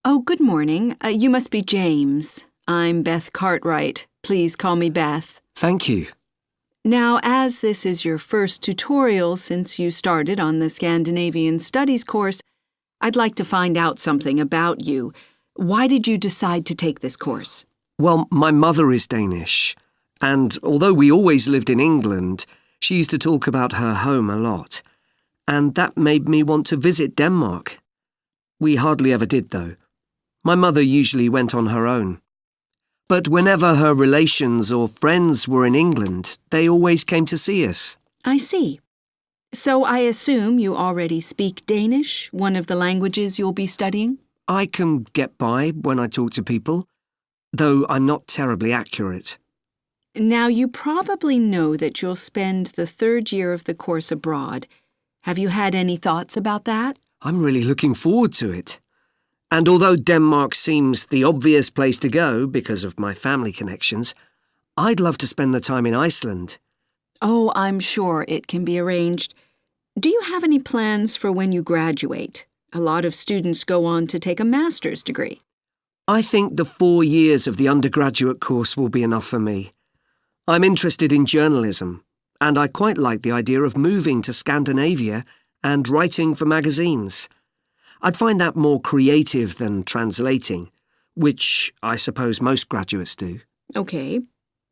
Oh, good morning. You must be James. I'm Beth Cartwright. Please call me Beth. Thank you. Now, as this is your first tutorial since you started on the Scandinavian Studies course, I'd like to find out something about you. Why did you decide to take this course? Well, my mother is Danish, and although we always lived in England, she used to talk about her home a lot, and that made me want to visit Denmark. We hardly ever did, though. My mother usually went on her own. But whenever her relations or friends were in England, they always came to see us. I see. So I assume you already speak Danish, one of the languages you'll be studying? I can get by when I talk to people, though I'm not terribly accurate. Now, you probably know that you'll spend the third year of the course abroad. Have you had any thoughts about that? I'm really looking forward to it. And although Denmark seems the obvious place to go because of my family connections, I'd love to spend the time in Iceland. Oh, I'm sure it can be arranged. Do you have any plans for when you graduate? A lot of students go on to take a master's degree. I think the 4 years of the undergraduate course will be enough for me. I'm interested in journalism, and I quite like the idea of moving to Scandinavia and writing for magazines. I'd find that more creative than translating, which I suppose most graduates do. Okay.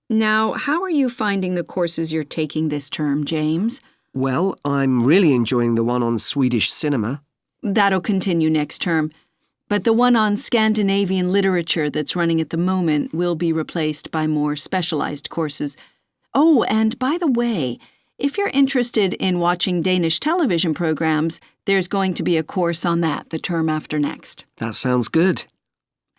Now, how are you finding the courses you're taking this term, James? Well, I'm really enjoying the one on Swedish cinema. That'll continue next term. But the one on Scandinavian literature that's running at the moment will be replaced by more specialized courses. Oh, and by the way, if you're interested in watching Danish television programs, there's going to be a course on that the term after next. That sounds good.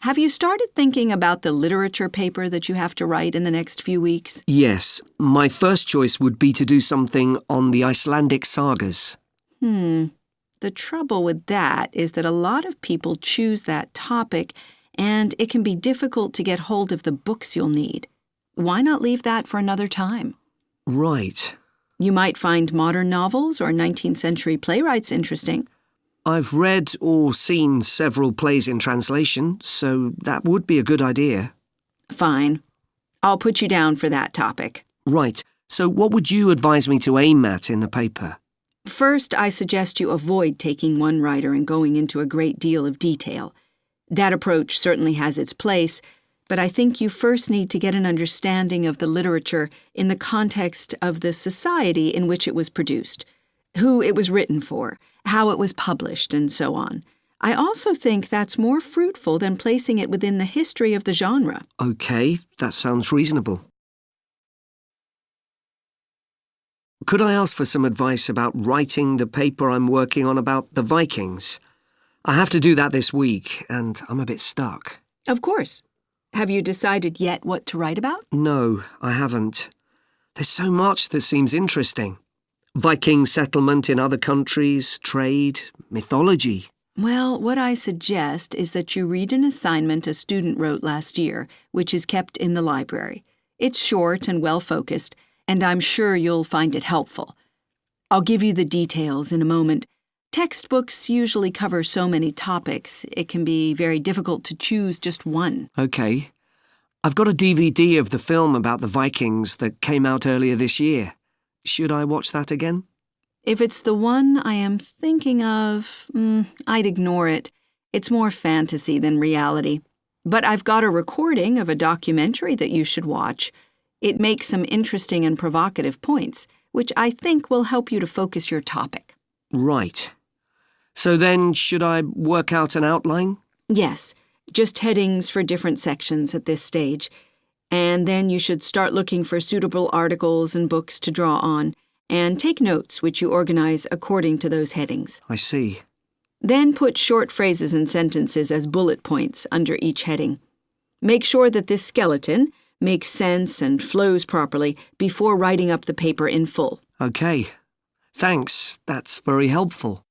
Have you started thinking about the literature paper that you have to write in the next few weeks? Yes, my first choice would be to do something on the Icelandic sagas. The trouble with that is that a lot of people choose that topic, and it can be difficult to get hold of the books you'll need. Why not leave that for another time? Right. You might find modern novels or 19th century playwrights interesting. I've read or seen several plays in translation, so that would be a good idea. Fine. I'll put you down for that topic. Right, so what would you advise me to aim at in the paper? First, I suggest you avoid taking one writer and going into a great deal of detail. That approach certainly has its place, but I think you first need to get an understanding of the literature in the context of the society in which it was produced, who it was written for, how it was published, and so on. I also think that's more fruitful than placing it within the history of the genre. Okay, that sounds reasonable. Could I ask for some advice about writing the paper I'm working on about the Vikings? I have to do that this week, and I'm a bit stuck. Of course. Have you decided yet what to write about? No, I haven't. There's so much that seems interesting. Viking settlement in other countries, trade, mythology. Well, what I suggest is that you read an assignment a student wrote last year, which is kept in the library. It's short and well-focused, and I'm sure you'll find it helpful. I'll give you the details in a moment. Textbooks usually cover so many topics, it can be very difficult to choose just one. Okay. I've got a DVD of the film about the Vikings that came out earlier this year. Should I watch that again? If it's the one I am thinking of, I'd ignore it. It's more fantasy than reality. But I've got a recording of a documentary that you should watch. It makes some interesting and provocative points, which I think will help you to focus your topic. Right. So then, should I work out an outline? Yes, just headings for different sections at this stage. And then you should start looking for suitable articles and books to draw on, and take notes which you organize according to those headings. I see. Then put short phrases and sentences as bullet points under each heading. Make sure that this skeleton makes sense and flows properly before writing up the paper in full. Okay. Thanks, that's very helpful.